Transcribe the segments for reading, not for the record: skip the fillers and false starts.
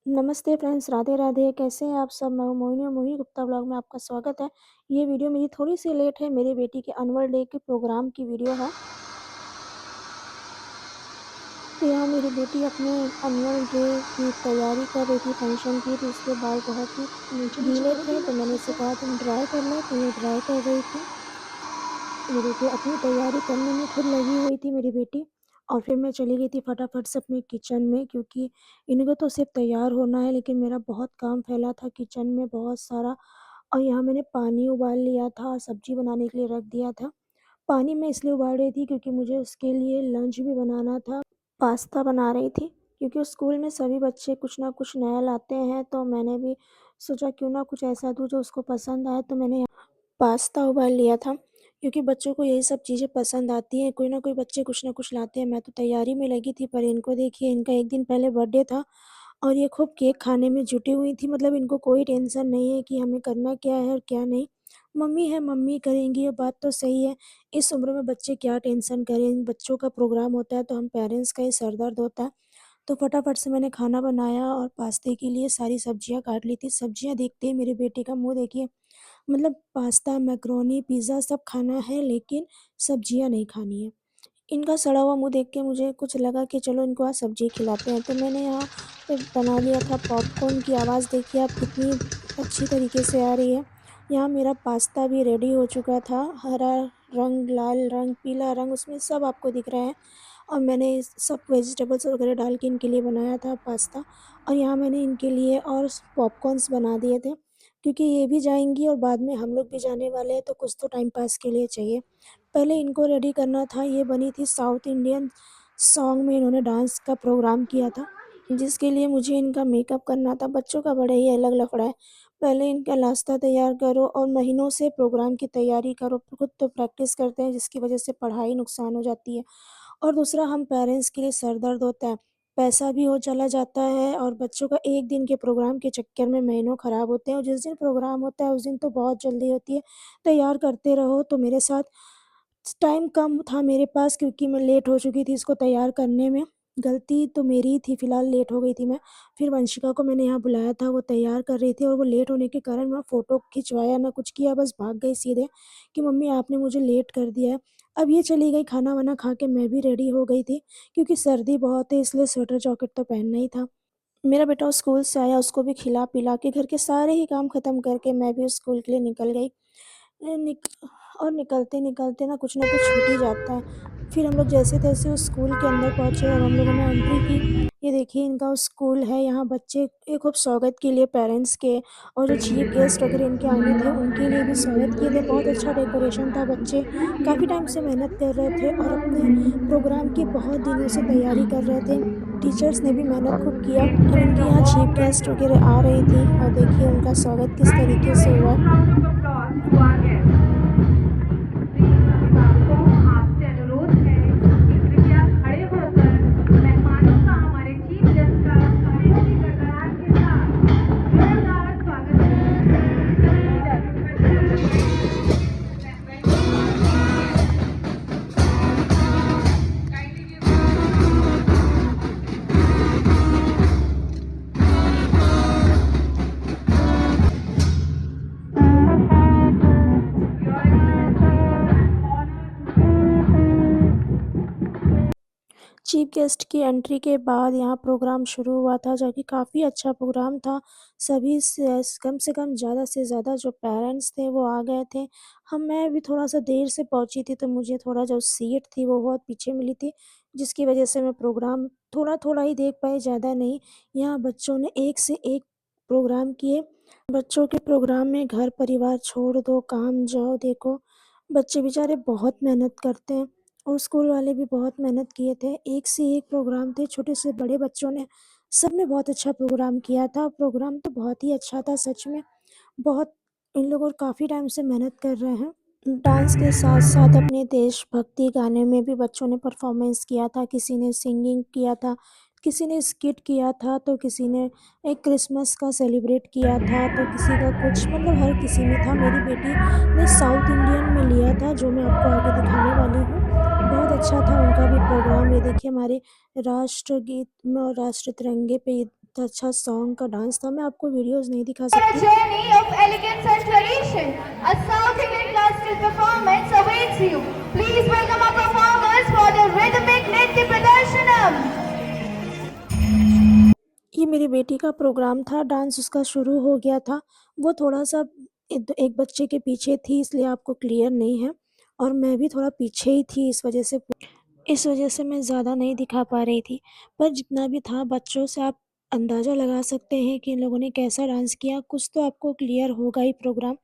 नमस्ते फ्रेंड्स, राधे राधे। कैसे हैं आप सब? मैं हूँ मोहिनी और मोहिनी गुप्ता ब्लॉग में आपका स्वागत है। ये वीडियो मेरी थोड़ी सी लेट है, मेरी बेटी के एनुअल डे के प्रोग्राम की वीडियो है। तो यहाँ मेरी बेटी अपने एनुअल डे की तैयारी कर रही थी, फंक्शन की, तो उसके बाल बहुत ही नीचे नीचे गीले करो थे, तो गिला मैंने उसे कहा तुम ड्राई कर लो, तो ये ड्राई कर रही थी। ये देखिए अपनी तैयारी करने में खुद लगी हुई थी मेरी बेटी। और फिर मैं चली गई थी फटाफट से अपने किचन में, क्योंकि इनको तो सिर्फ तैयार होना है, लेकिन मेरा बहुत काम फैला था किचन में बहुत सारा। और यहाँ मैंने पानी उबाल लिया था, सब्जी बनाने के लिए रख दिया था। पानी मैं इसलिए उबाल रही थी क्योंकि मुझे उसके लिए लंच भी बनाना था। पास्ता बना रही थी क्योंकि उस स्कूल में सभी बच्चे कुछ ना कुछ नया लाते हैं, तो मैंने भी सोचा क्यों ना कुछ ऐसा दूँ जो उसको पसंद आए। तो मैंने पास्ता उबाल लिया था क्योंकि बच्चों को यही सब चीज़ें पसंद आती हैं, कोई ना कोई बच्चे कुछ ना कुछ लाते हैं। मैं तो तैयारी में लगी थी, पर इनको देखिए, इनका 1 दिन पहले बर्थडे था और ये खूब केक खाने में जुटी हुई थी। मतलब इनको कोई टेंशन नहीं है कि हमें करना क्या है और क्या नहीं। मम्मी है, मम्मी करेंगी, ये बात तो सही है। इस उम्र में बच्चे क्या टेंशन करें, बच्चों का प्रोग्राम होता है तो हम पेरेंट्स का ही सर दर्द होता है। तो फटाफट से मैंने खाना बनाया और पास्ते के लिए सारी सब्जियाँ काट ली थी। सब्जियाँ देखते ही मेरे बेटे का मुँह देखिए, मतलब पास्ता, मैकरोनी, पिज़्ज़ा सब खाना है, लेकिन सब्जियाँ नहीं खानी है। इनका सड़ा हुआ मुँह देख के मुझे कुछ लगा कि चलो इनको आज सब्ज़ी खिलाते हैं। तो मैंने यहाँ पे बना लिया था पॉपकॉर्न की आवाज़ देखिए आप कितनी अच्छी तरीके से आ रही है। यहाँ मेरा पास्ता भी रेडी हो चुका था, हरा रंग, लाल रंग, पीला रंग उसमें सब आपको दिख रहा है। और मैंने इस सब वेजिटेबल्स वगैरह डाल के इनके लिए बनाया था पास्ता। और यहाँ मैंने इनके लिए और पॉपकॉर्न्स बना दिए थे, क्योंकि ये भी जाएँगी और बाद में हम लोग भी जाने वाले हैं, तो कुछ तो टाइम पास के लिए चाहिए। पहले इनको रेडी करना था, ये बनी थी साउथ इंडियन सॉन्ग में इन्होंने डांस का प्रोग्राम किया था, जिसके लिए मुझे इनका मेकअप करना था। बच्चों का बड़ा ही अलग लफड़ा है, पहले इनका नाश्ता तैयार करो और महीनों से प्रोग्राम की तैयारी करो, खुद तो प्रैक्टिस करते हैं जिसकी वजह से पढ़ाई नुकसान हो जाती है। और दूसरा हम पेरेंट्स के लिए सर दर्द होता है, पैसा भी हो चला जाता है और बच्चों का 1 दिन के प्रोग्राम के चक्कर में महीनों ख़राब होते हैं। और जिस दिन प्रोग्राम होता है उस दिन तो बहुत जल्दी होती है, तैयार करते रहो। तो मेरे साथ टाइम कम था मेरे पास, क्योंकि मैं लेट हो चुकी थी इसको तैयार करने में। गलती तो मेरी ही थी, फ़िलहाल लेट हो गई थी मैं। फिर वंशिका को मैंने यहाँ बुलाया था, वो तैयार कर रही थी और वो लेट होने के कारण ना फ़ोटो खिंचवाया ना कुछ किया, बस भाग गई सीधे कि मम्मी आपने मुझे लेट कर दिया है। अब ये चली गई, खाना-वाना खा के मैं भी रेडी हो गई थी, क्योंकि सर्दी बहुत है इसलिए स्वेटर जैकेट तो पहनना ही था। मेरा बेटा उस स्कूल से आया, उसको भी खिला-पिला के घर के सारे ही काम ख़त्म करके मैं भी उस स्कूल के लिए निकल गई। निक और निकलते-निकलते ना कुछ छूट ही जाता है। फिर हम लोग जैसे-तैसे उस स्कूल के अंदर पहुँचे और हम लोगों ने एंट्री की। ये देखिए इनका वो स्कूल है, यहाँ बच्चे ये खूब स्वागत के लिए पेरेंट्स के और जो चीफ गेस्ट वगैरह इनके आने थे, उनके लिए भी स्वागत किए थे। बहुत अच्छा डेकोरेशन था, बच्चे काफ़ी टाइम से मेहनत कर रहे थे और अपने प्रोग्राम की बहुत दिनों से तैयारी कर रहे थे। टीचर्स ने भी मेहनत खूब किया। अब इनके यहाँ चीफ गेस्ट वगैरह आ रही थी और देखिए उनका स्वागत किस तरीके से हुआ। round of applause to our guests. अभिभावकों आपसे अनुरोध है कि कृपया खड़े होकर मेहमानों का हमारे चीफ गेस्ट का खड़े होकर गड़गड़ाहट के साथ जोरदार स्वागत चीफ गेस्ट की एंट्री के बाद यहाँ प्रोग्राम शुरू हुआ था, जो कि काफ़ी अच्छा प्रोग्राम था। सभी से कम ज़्यादा से ज़्यादा जो पेरेंट्स थे वो आ गए थे। मैं भी थोड़ा-सा देर से पहुँची थी, तो मुझे थोड़ा जो सीट थी वो बहुत पीछे मिली थी, जिसकी वजह से मैं प्रोग्राम थोड़ा-थोड़ा ही देख पाई, ज़्यादा नहीं। यहाँ बच्चों ने एक से एक प्रोग्राम किए। बच्चों के प्रोग्राम में घर परिवार छोड़ दो, काम जाओ देखो। बच्चे बेचारे बहुत मेहनत करते हैं और स्कूल वाले भी बहुत मेहनत किए थे। एक से एक प्रोग्राम थे, छोटे से बड़े बच्चों ने सबने बहुत अच्छा प्रोग्राम किया था। प्रोग्राम तो बहुत ही अच्छा था सच में। बहुत इन लोगों काफ़ी टाइम से मेहनत कर रहे हैं। डांस के साथ-साथ अपने देशभक्ति गाने में भी बच्चों ने परफ़ॉर्मेंस किया था, किसी ने सिंगिंग किया था, किसी ने स्किट किया था, तो किसी ने एक क्रिसमस का सेलिब्रेट किया था, तो किसी का कुछ, मतलब हर किसी में था। मेरी बेटी ने साउथ इंडियन में लिया था, जो मैं आपको आगे दिखाने वाली हूँ। बहुत अच्छा था उनका भी प्रोग्राम। ये देखिए हमारे राष्ट्रगीत में और राष्ट्र तिरंगे पे इतना अच्छा सॉन्ग का डांस था, मैं आपको वीडियोज़ नहीं दिखा A सकती। journey of elegance and tradition. A South Indian classical performance awaits you. Please welcome our performers for the rhythmic Nritya Pradarshanam. ये मेरी बेटी का प्रोग्राम था, डांस उसका शुरू हो गया था। वो थोड़ा-सा एक बच्चे के पीछे थी, इसलिए आपको क्लियर नहीं है, और मैं भी थोड़ा पीछे ही थी, इस वजह से मैं ज़्यादा नहीं दिखा पा रही थी। पर जितना भी था, बच्चों से आप अंदाज़ा लगा सकते हैं कि इन लोगों ने कैसा डांस किया, कुछ तो आपको क्लियर होगा ही प्रोग्राम।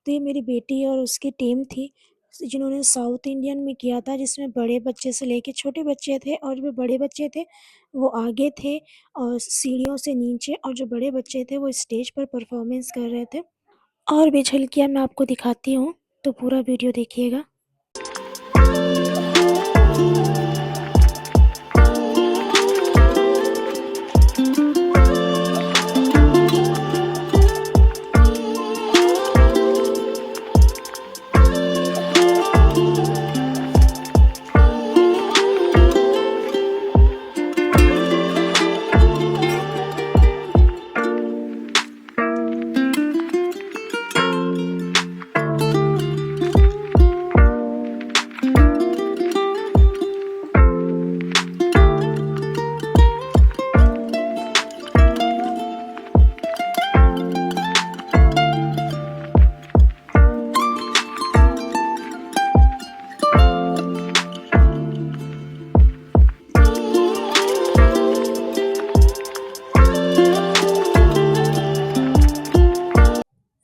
तो ये मेरी बेटी और उसकी टीम थी, जिन्होंने साउथ इंडियन में किया था, जिसमें बड़े बच्चे से लेके छोटे बच्चे थे, और जो बड़े बच्चे थे वो आगे थे और सीढ़ियों से नीचे, और जो बड़े बच्चे थे वो स्टेज पर परफॉर्मेंस कर रहे थे। और भी झलकियाँ मैं आपको दिखाती हूँ, तो पूरा वीडियो देखिएगा।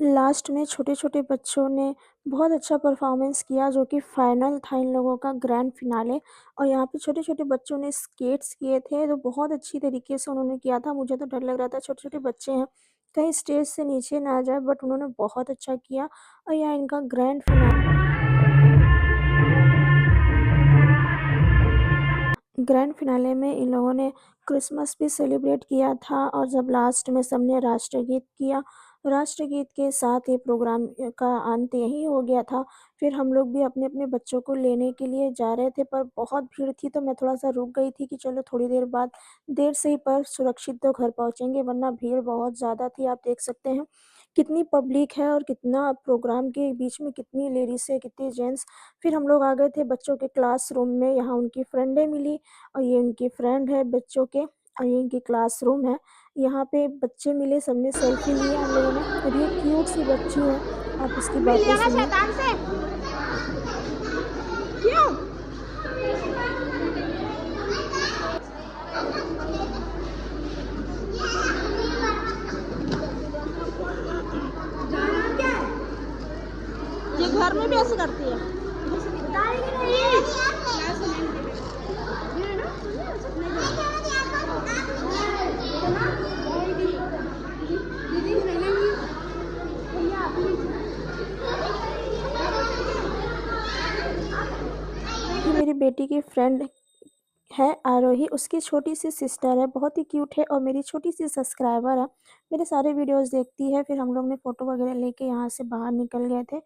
लास्ट में छोटे-छोटे बच्चों ने बहुत अच्छा परफॉर्मेंस किया, जो कि फाइनल था इन लोगों का ग्रैंड फिनाले। और यहाँ पे छोटे-छोटे बच्चों ने स्केट्स किए थे, जो बहुत अच्छी तरीके से उन्होंने किया था। मुझे तो डर लग रहा था, छोटे-छोटे बच्चे हैं, कहीं स्टेज से नीचे ना आ जाए, बट उन्होंने बहुत अच्छा किया। और यहाँ इनका ग्रैंड फिनाले में इन लोगों ने क्रिसमस भी सेलिब्रेट किया था, और जब लास्ट में सबने राष्ट्रगीत किया, राष्ट्रगीत के साथ ये प्रोग्राम का अंत यहीं हो गया था। फिर हम लोग भी अपने-अपने बच्चों को लेने के लिए जा रहे थे, पर बहुत भीड़ थी, तो मैं थोड़ा-सा रुक गई थी कि चलो थोड़ी देर बाद, देर से ही पर सुरक्षित तो घर पहुँचेंगे, वरना भीड़ बहुत ज़्यादा थी। आप देख सकते हैं कितनी पब्लिक है, और कितना प्रोग्राम के बीच में कितनी लेडीज़ है, कितने जेंट्स। फिर हम लोग आ गए थे बच्चों के क्लासरूम में, यहाँ उनकी फ्रेंडें मिली, और ये उनकी फ्रेंड है बच्चों के, और ये इनकी क्लासरूम है। यहाँ पे बच्चे मिले, सबने सेल्फी लिया हम लोगों ने, और ये क्यूट सी बच्ची है, आप इसकी मिल बातें लिया ना सुनिए। शैतान से। क्यों? ये घर में भी ऐसे करती है। ये मेरी बेटी की फ्रेंड है आरोही, उसकी छोटी सी सिस्टर है, बहुत ही क्यूट है, और मेरी छोटी सी सब्सक्राइबर है, मेरे सारे वीडियोस देखती है। फिर हम लोग ने फ़ोटो वगैरह लेके यहाँ से बाहर निकल गए थे।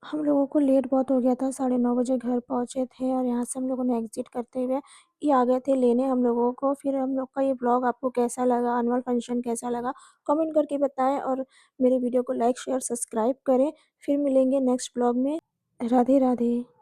हम लोगों को लेट बहुत हो गया था, 9:30 बजे घर पहुँचे थे, और यहाँ से हम लोगों ने एग्ज़िट करते हुए ये आ गए थे लेने हम लोगों को। फिर हम लोग का ये ब्लॉग आपको कैसा लगा, एनुअल फंक्शन कैसा लगा, कमेंट करके बताएँ, और मेरे वीडियो को लाइक, शेयर, सब्सक्राइब करें। फिर मिलेंगे नेक्स्ट ब्लॉग में। राधे राधे।